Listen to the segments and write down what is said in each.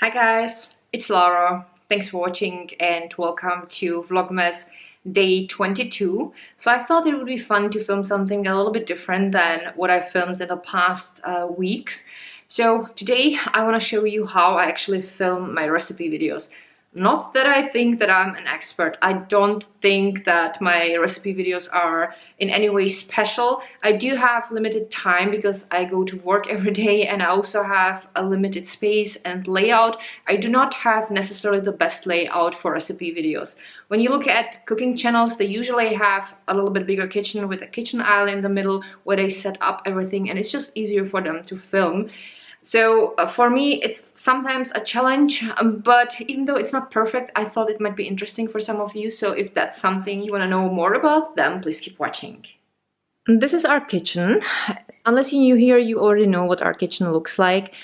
Hi guys, it's Lara. Thanks for watching and welcome to Vlogmas day 22. So I thought it would be fun to film something a little bit different than what I filmed in the past weeks. So today I want to show you how I actually film my recipe videos. Not that I think that I'm an expert. I don't think that my recipe videos are in any way special. I do have limited time because I go to work every day and I also have a limited space and layout. I do not have necessarily the best layout for recipe videos. When you look at cooking channels, they usually have a little bit bigger kitchen with a kitchen aisle in the middle where they set up everything, and it's just easier for them to film. So for me, it's sometimes a challenge, but even though it's not perfect, I thought it might be interesting for some of you. So if that's something you want to know more about, then please keep watching. This is our kitchen. Unless you're new here, you already know what our kitchen looks like.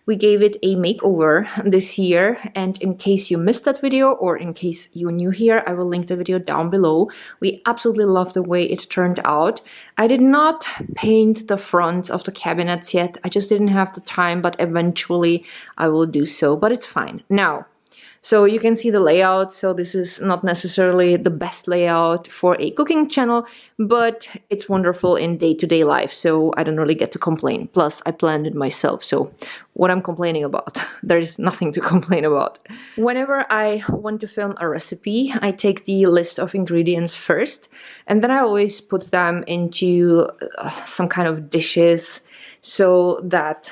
We gave it a makeover this year, and in case you missed that video or in case you're new here, I will link the video down below. We absolutely love the way it turned out. I did not paint the fronts of the cabinets yet. I just didn't have the time, but eventually I will do so, but it's fine. Now, so you can see the layout. So this is not necessarily the best layout for a cooking channel, but it's wonderful in day-to-day life. So I don't really get to complain. Plus I planned it myself. So what I'm complaining about, there is nothing to complain about. Whenever I want to film a recipe, I take the list of ingredients first, and then I always put them into some kind of dishes so that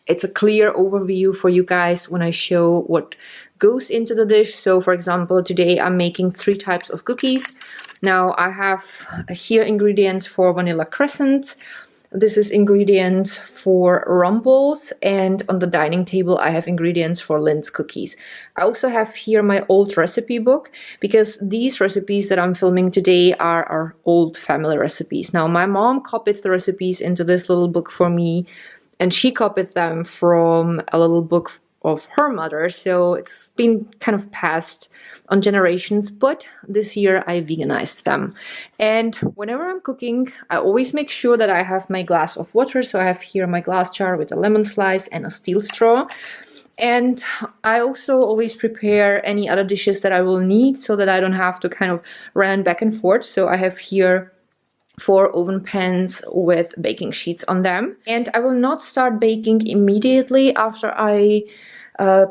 it's a clear overview for you guys when I show what goes into the dish. So for example, today I'm making 3 types of cookies. Now I have here ingredients for vanilla crescents. This is ingredients for rumbles, and on the dining table I have ingredients for Lindt cookies. I also have here my old recipe book, because these recipes that I'm filming today are our old family recipes. Now my mom copied the recipes into this little book for me, and she copied them from a little book of her mother, so it's been kind of passed on generations, but this year I veganized them. And whenever I'm cooking, I always make sure that I have my glass of water. So I have here my glass jar with a lemon slice and a steel straw. And I also always prepare any other dishes that I will need so that I don't have to kind of run back and forth. So I have here 4 oven pans with baking sheets on them. And I will not start baking immediately after I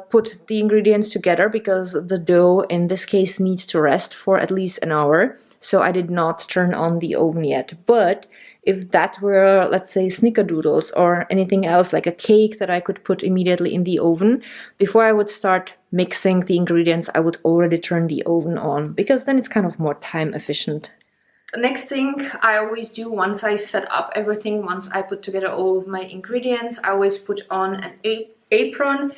put the ingredients together, because the dough in this case needs to rest for at least an hour. So I did not turn on the oven yet. But if that were, let's say, snickerdoodles or anything else like a cake that I could put immediately in the oven, before I would start mixing the ingredients, I would already turn the oven on, because then it's kind of more time efficient. The next thing I always do once I set up everything, once I put together all of my ingredients, I always put on an apron,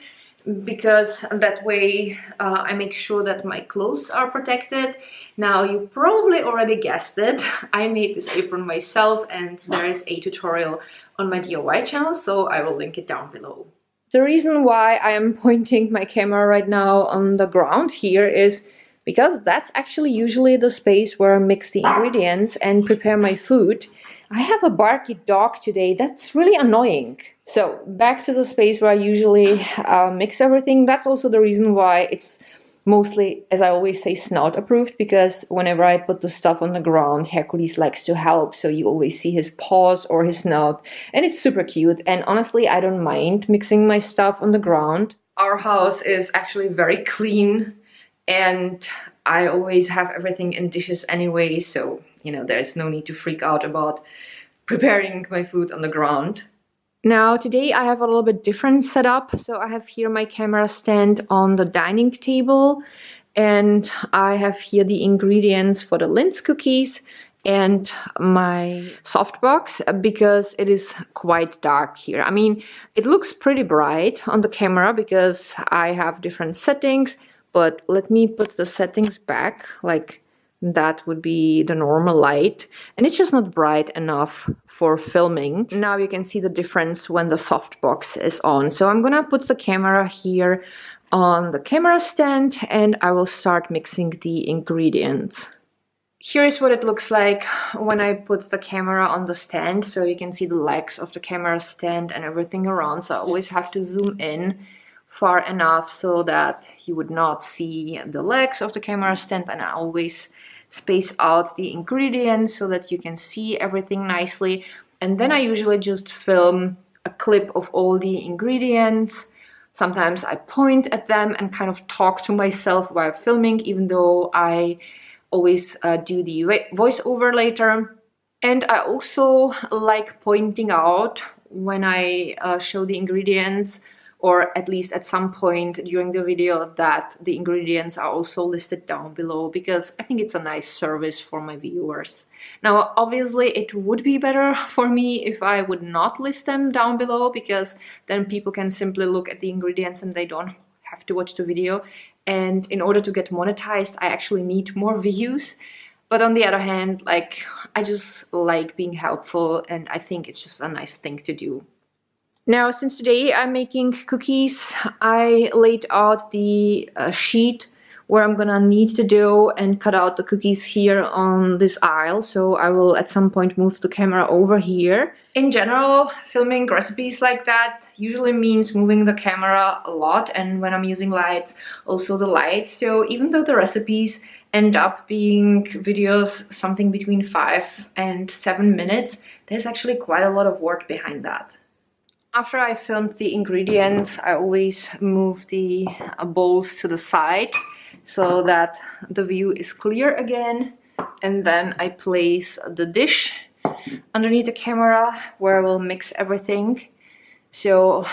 because that way I make sure that my clothes are protected. Now you probably already guessed it, I made this apron myself, and there is a tutorial on my DIY channel, so I will link it down below. The reason why I am pointing my camera right now on the ground here is because that's actually usually the space where I mix the ingredients and prepare my food. I have a barky dog today, that's really annoying. So back to the space where I usually mix everything. That's also the reason why it's mostly, as I always say, snout approved, because whenever I put the stuff on the ground, Hercules likes to help, so you always see his paws or his snout, and it's super cute. And honestly, I don't mind mixing my stuff on the ground. Our house is actually very clean, and I always have everything in dishes anyway, so you know, there's no need to freak out about preparing my food on the ground. Now today I have a little bit different setup. So I have here my camera stand on the dining table, and I have here the ingredients for the Lindt cookies and my softbox, because it is quite dark here. I mean, it looks pretty bright on the camera because I have different settings, but let me put the settings back, like that would be the normal light, and it's just not bright enough for filming. Now you can see the difference when the softbox is on. So I'm gonna put the camera here on the camera stand, and I will start mixing the ingredients. Here's what it looks like when I put the camera on the stand. So you can see the legs of the camera stand and everything around. So I always have to zoom in far enough so that you would not see the legs of the camera stand, and I always space out the ingredients so that you can see everything nicely. And then I usually just film a clip of all the ingredients. Sometimes I point at them and kind of talk to myself while filming, even though I always do the voiceover later. And I also like pointing out when I show the ingredients, or at least at some point during the video, that the ingredients are also listed down below, because I think it's a nice service for my viewers. Now, obviously, it would be better for me if I would not list them down below, because then people can simply look at the ingredients and they don't have to watch the video. And in order to get monetized, I actually need more views. But on the other hand, like, I just like being helpful, and I think it's just a nice thing to do. Now, since today I'm making cookies, I laid out the sheet where I'm gonna knead the dough and cut out the cookies here on this aisle. So I will at some point move the camera over here. In general, filming recipes like that usually means moving the camera a lot, and when I'm using lights, also the lights. So even though the recipes end up being videos something between 5 and 7 minutes, there's actually quite a lot of work behind that. After I filmed the ingredients, I always move the bowls to the side so that the view is clear again. And then I place the dish underneath the camera where I will mix everything. So,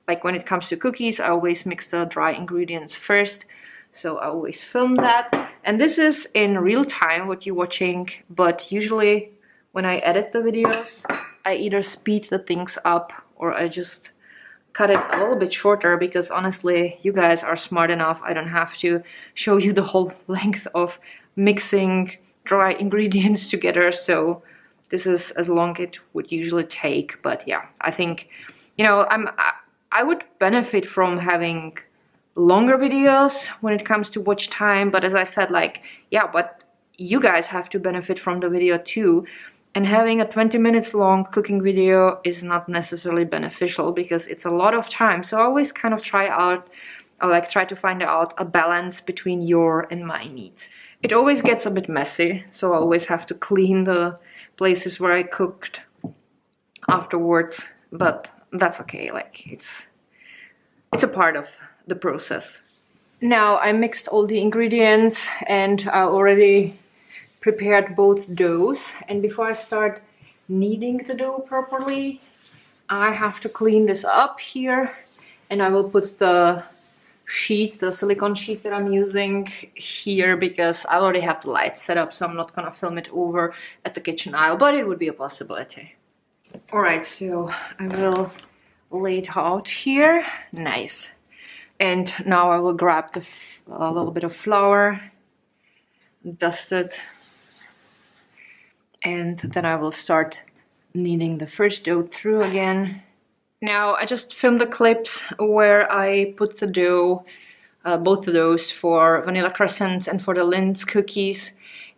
like when it comes to cookies, I always mix the dry ingredients first. So I always film that. And this is in real time what you're watching, but usually when I edit the videos, I either speed the things up or I just cut it a little bit shorter, because honestly, you guys are smart enough. I don't have to show you the whole length of mixing dry ingredients together. So this is as long it would usually take. But yeah, I think, you know, I would benefit from having longer videos when it comes to watch time. But as I said, like, yeah, but you guys have to benefit from the video too. And having a 20 minutes long cooking video is not necessarily beneficial because it's a lot of time. So I always kind of try to find out a balance between your and my needs. It always gets a bit messy, so I always have to clean the places where I cooked afterwards, but that's okay. Like, it's a part of the process. Now I mixed all the ingredients and I already prepared both doughs, and before I start kneading the dough properly, I have to clean this up here, and I will put the sheet, the silicone sheet that I'm using here, because I already have the lights set up, so I'm not gonna film it over at the kitchen aisle, but it would be a possibility. Alright, so I will lay it out here. Nice. And now I will grab a little bit of flour, dust it, and then I will start kneading the first dough through again. Now I just filmed the clips where I put the dough, both of those for vanilla crescents and for the Lindt cookies,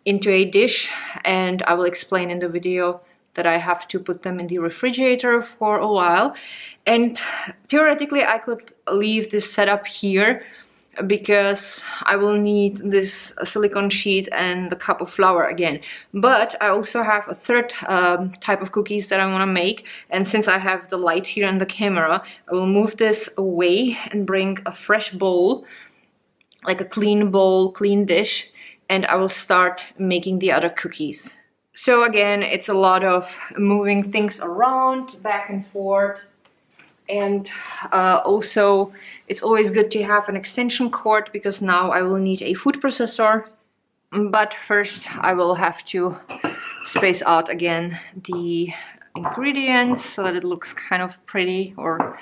into a dish, and I will explain in the video that I have to put them in the refrigerator for a while. And theoretically I could leave this setup here because I will need this silicone sheet and the cup of flour again. But I also have a third type of cookies that I want to make, and since I have the light here and the camera, I will move this away and bring a fresh bowl, like a clean bowl, clean dish, and I will start making the other cookies. So again, it's a lot of moving things around, back and forth. And also, it's always good to have an extension cord, because now I will need a food processor. But first I will have to space out again the ingredients so that it looks kind of pretty or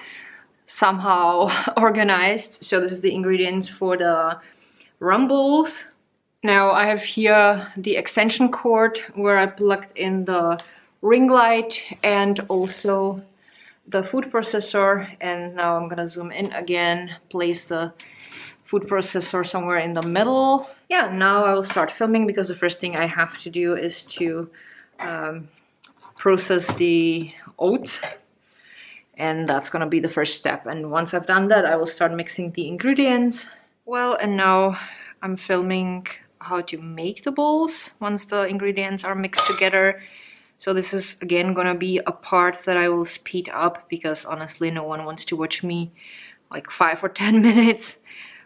somehow organized. So this is the ingredients for the rumbles. Now I have here the extension cord where I plugged in the ring light and also the food processor, and now I'm gonna zoom in again, place the food processor somewhere in the middle. Yeah, now I will start filming, because the first thing I have to do is to process the oats. and that's gonna be the first step. And once I've done that, I will start mixing the ingredients. Well, and now I'm filming how to make the balls once the ingredients are mixed together. So this is again gonna be a part that I will speed up, because honestly no one wants to watch me like 5 or 10 minutes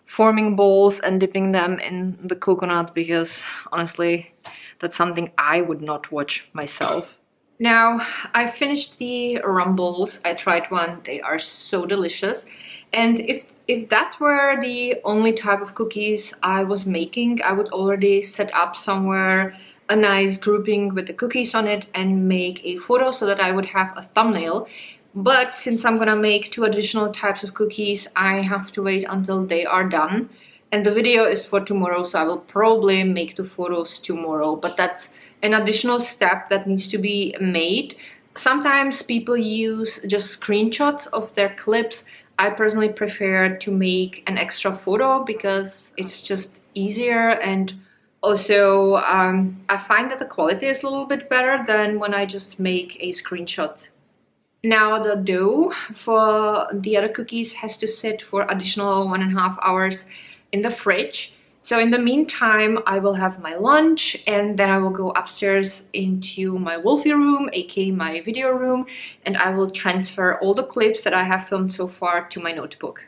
forming balls and dipping them in the coconut, because honestly that's something I would not watch myself. Now I finished the rum balls. I tried one, they are so delicious. And if that were the only type of cookies I was making, I would already set up somewhere a nice grouping with the cookies on it and make a photo so that I would have a thumbnail. But since I'm gonna make 2 additional types of cookies, I have to wait until they are done. And the video is for tomorrow, so I will probably make the photos tomorrow. But that's an additional step that needs to be made. Sometimes people use just screenshots of their clips. I personally prefer to make an extra photo because it's just easier, and also I find that the quality is a little bit better than when I just make a screenshot. Now the dough for the other cookies has to sit for additional 1.5 hours in the fridge. So in the meantime, I will have my lunch, and then I will go upstairs into my Wolfie room, aka my video room, and I will transfer all the clips that I have filmed so far to my notebook.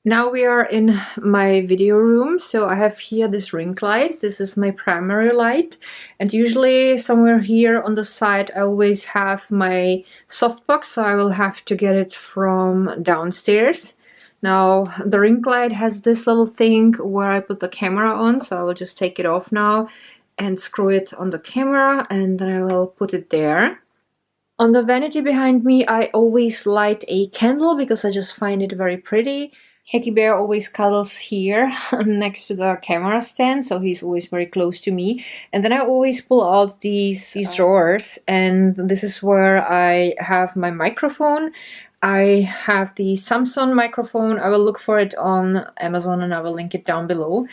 Now we are in my video room, so I have here this ring light. This is my primary light, and usually somewhere here on the side I always have my softbox, so I will have to get it from downstairs. Now the ring light has this little thing where I put the camera on, so I will just take it off now and screw it on the camera, and then I will put it there. On the vanity behind me I always light a candle because I just find it very pretty. Hecky Bear always cuddles here next to the camera stand, so he's always very close to me. And then I always pull out these drawers, and this is where I have my microphone. I have the Samsung microphone. I will look for it on Amazon and I will link it down below.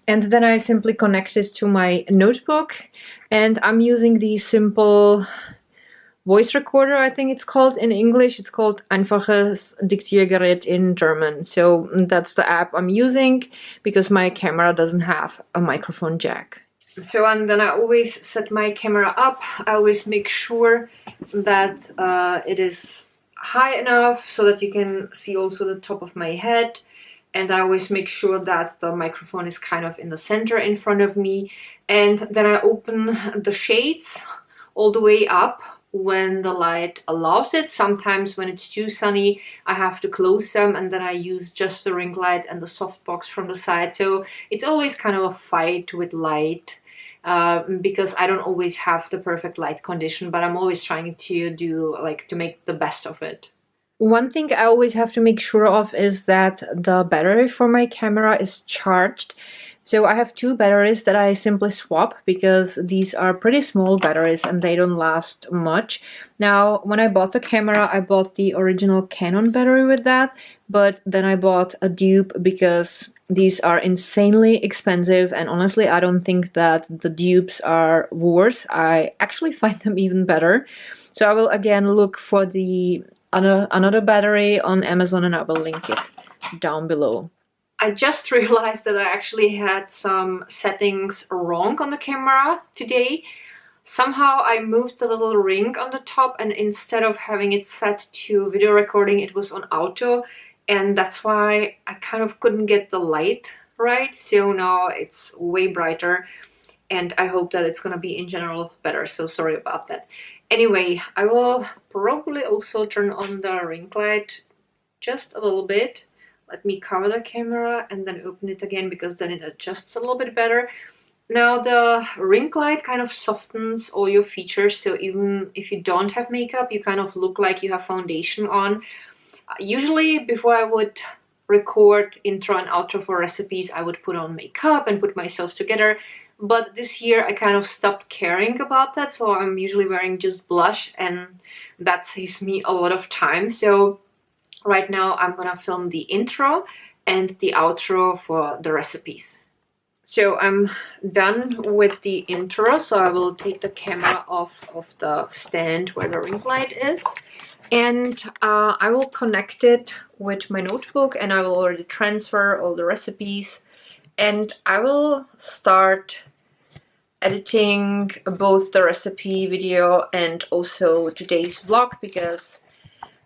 And then I simply connect it to my notebook, and I'm using the simple voice recorder, I think it's called in English. It's called Einfaches Diktiergerät in German. So that's the app I'm using because my camera doesn't have a microphone jack. So and then I always set my camera up. I always make sure that it is high enough so that you can see also the top of my head. And I always make sure that the microphone is kind of in the center in front of me. And then I open the shades all the way up when the light allows it. Sometimes when it's too sunny I have to close them, and then I use just the ring light and the softbox from the side. So it's always kind of a fight with light because I don't always have the perfect light condition, but I'm always trying to do to make the best of it. One thing I always have to make sure of is that the battery for my camera is charged. So I have 2 batteries that I simply swap because these are pretty small batteries and they don't last much. Now, when I bought the camera, I bought the original Canon battery with that, but then I bought a dupe because these are insanely expensive, and honestly, I don't think that the dupes are worse. I actually find them even better. So I will again look for the another battery on Amazon and I will link it down below. I just realized that I actually had some settings wrong on the camera today. Somehow I moved the little ring on the top, and instead of having it set to video recording, it was on auto, and that's why I kind of couldn't get the light right. So now it's way brighter, and I hope that it's gonna be in general better, so sorry about that. Anyway, I will probably also turn on the ring light just a little bit. Let me cover the camera and then open it again because then it adjusts a little bit better. Now the ring light kind of softens all your features, so even if you don't have makeup, you kind of look like you have foundation on. Usually before I would record intro and outro for recipes, I would put on makeup and put myself together. But this year I kind of stopped caring about that, so I'm usually wearing just blush, and that saves me a lot of time. So right now I'm gonna film the intro and the outro for the recipes. So I'm done with the intro, so I will take the camera off of the stand where the ring light is. And I will connect it with my notebook, and I will already transfer all the recipes, and I will start editing both the recipe video and also today's vlog, because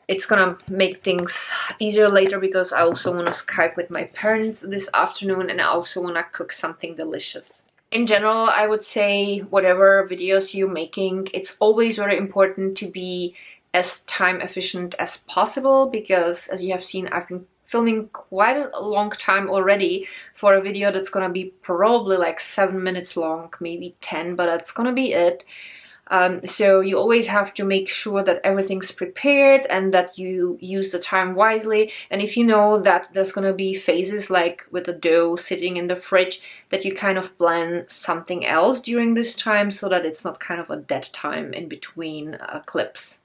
it's gonna make things easier later, because I also want to Skype with my parents this afternoon, and I also want to cook something delicious. In general, I would say whatever videos you're making, it's always very important to be as time efficient as possible, because as you have seen, I've been filming quite a long time already for a video that's gonna be probably like 7 minutes long, maybe 10, but that's gonna be it. So you always have to make sure that everything's prepared and that you use the time wisely. And if you know that there's gonna be phases like with the dough sitting in the fridge, that you kind of plan something else during this time so that it's not kind of a dead time in between clips.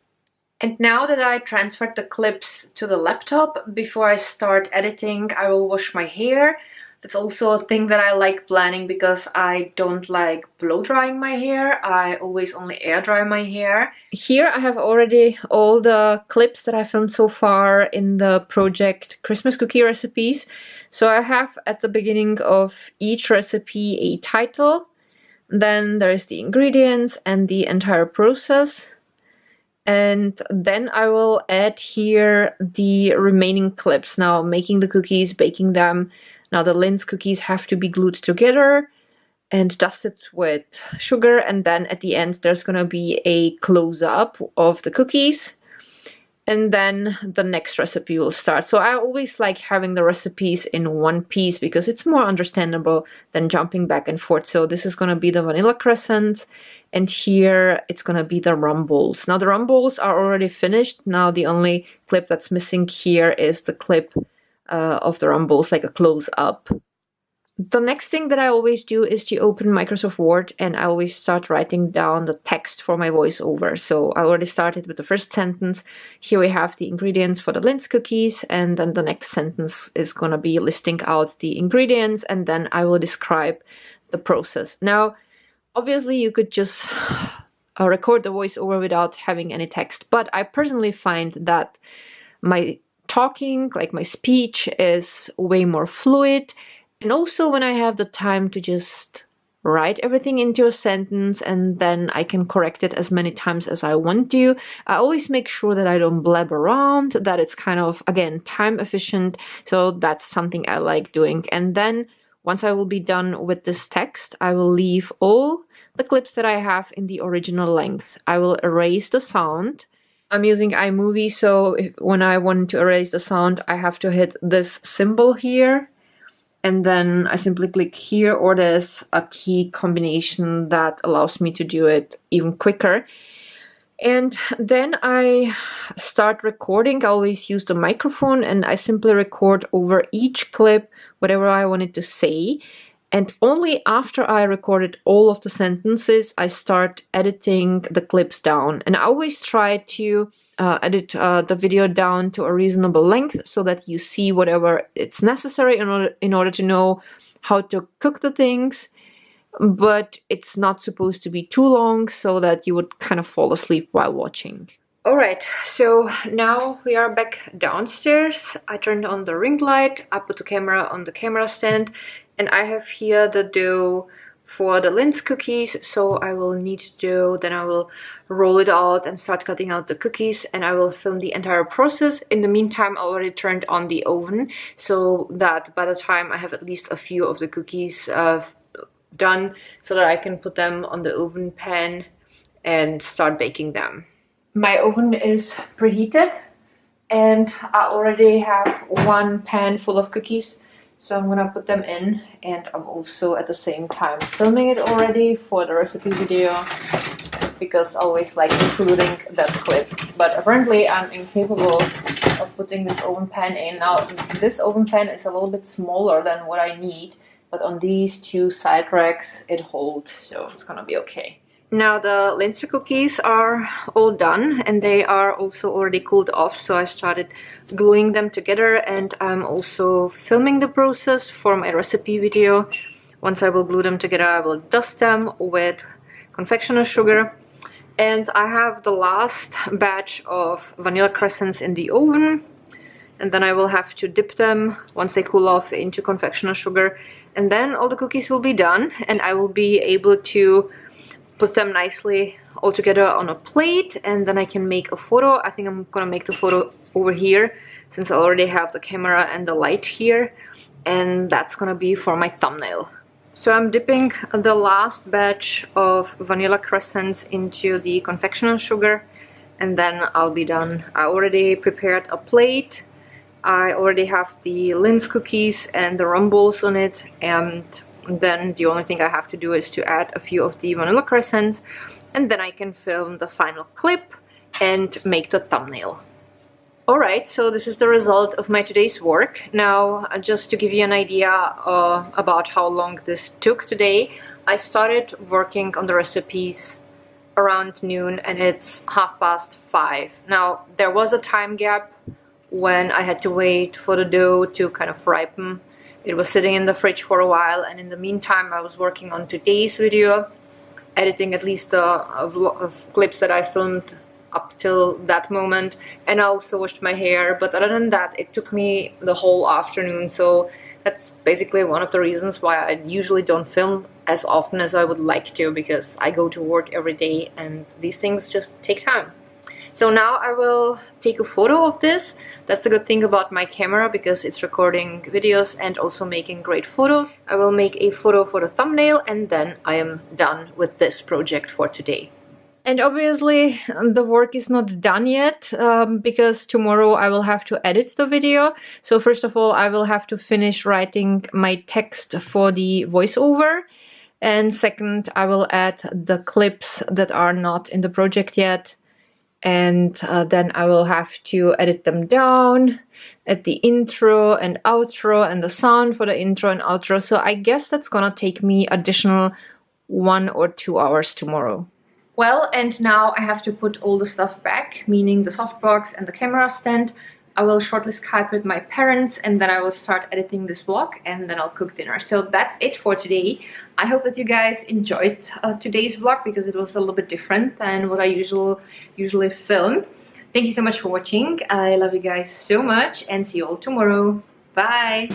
And now that I transferred the clips to the laptop, before I start editing, I will wash my hair. That's also a thing that I like planning, because I don't like blow drying my hair. I always only air dry my hair. Here I have already all the clips that I filmed so far in the project Christmas cookie recipes. So I have at the beginning of each recipe a title. Then there is the ingredients and the entire process. And then I will add here the remaining clips. Now, making the cookies, baking them. Now the Lindt cookies have to be glued together and dusted with sugar, and then at the end there's gonna be a close-up of the cookies, and then the next recipe will start. So I always like having the recipes in one piece, because it's more understandable than jumping back and forth. So this is gonna be the vanilla crescent, and here it's gonna be the rum balls. Now the rum balls are already finished. Now the only clip that's missing here is the clip of the rum balls, like a close-up. The next thing that I always do is to open Microsoft Word, and I always start writing down the text for my voiceover. So I already started with the first sentence. Here we have the ingredients for the Lindt cookies, and then the next sentence is gonna be listing out the ingredients, and then I will describe the process. Now, obviously you could just record the voiceover without having any text, but I personally find that my talking, like my speech, is way more fluid. And also when I have the time to just write everything into a sentence, and then I can correct it as many times as I want to. I always make sure that I don't blab around, that it's kind of, again, time efficient. So that's something I like doing. And then once I will be done with this text, I will leave all the clips that I have in the original length. I will erase the sound. I'm using iMovie, so when I want to erase the sound, I have to hit this symbol here, and then I simply click here, or there's a key combination that allows me to do it even quicker. And then I start recording. I always use the microphone, and I simply record over each clip whatever I wanted to say. And only after I recorded all of the sentences, I start editing the clips down. And I always try to edit the video down to a reasonable length, so that you see whatever it's necessary in order to know how to cook the things. But it's not supposed to be too long, so that you would kind of fall asleep while watching. Alright, so now we are back downstairs. I turned on the ring light, I put the camera on the camera stand, and I have here the dough for the Lindt cookies. So I will knead dough, then I will roll it out and start cutting out the cookies, and I will film the entire process. In the meantime, I already turned on the oven, so that by the time I have at least a few of the cookies done, so that I can put them on the oven pan and start baking them. My oven is preheated, and I already have one pan full of cookies, so I'm gonna put them in. And I'm also at the same time filming it already for the recipe video, because I always like including that clip. But apparently I'm incapable of putting this oven pan in. Now this oven pan is a little bit smaller than what I need, but on these two side racks it holds, so it's gonna be okay. Now the Lindt cookies are all done, and they are also already cooled off, so I started gluing them together, and I'm also filming the process for my recipe video. Once I will glue them together, I will dust them with confectioner sugar, And I have the last batch of vanilla crescents in the oven, and then I will have to dip them once they cool off into confectioner sugar, and then all the cookies will be done and I will be able to put them nicely all together on a plate, and then I can make a photo. I think I'm gonna make the photo over here since I already have the camera and the light here, and that's gonna be for my thumbnail. So I'm dipping the last batch of vanilla crescents into the confectioner sugar, and then I'll be done. I already prepared a plate. I already have the Lindt cookies and the rum balls on it, and then the only thing I have to do is to add a few of the vanilla crescents, and then I can film the final clip and make the thumbnail. Alright, so this is the result of my today's work. Now, just to give you an idea about how long this took today, I started working on the recipes around noon and it's 5:30. Now, there was a time gap when I had to wait for the dough to kind of ripen. It was sitting in the fridge for a while, and in the meantime I was working on today's video, editing at least the clips that I filmed up till that moment, and I also washed my hair. But other than that, it took me the whole afternoon, so that's basically one of the reasons why I usually don't film as often as I would like to, because I go to work every day and these things just take time. So now I will take a photo of this. That's the good thing about my camera, because it's recording videos and also making great photos. I will make a photo for the thumbnail, and then I am done with this project for today. And obviously the work is not done yet, because tomorrow I will have to edit the video. So first of all, I will have to finish writing my text for the voiceover. And second, I will add the clips that are not in the project yet. And then I will have to edit them down at the intro and outro and the sound for the intro and outro. So I guess that's gonna take me additional 1 or 2 hours tomorrow. Well, and now I have to put all the stuff back, meaning the softbox and the camera stand. I will shortly Skype with my parents, and then I will start editing this vlog, and then I'll cook dinner. So that's it for today. I hope that you guys enjoyed today's vlog, because it was a little bit different than what I usually film. Thank you so much for watching. I love you guys so much, and see you all tomorrow. Bye!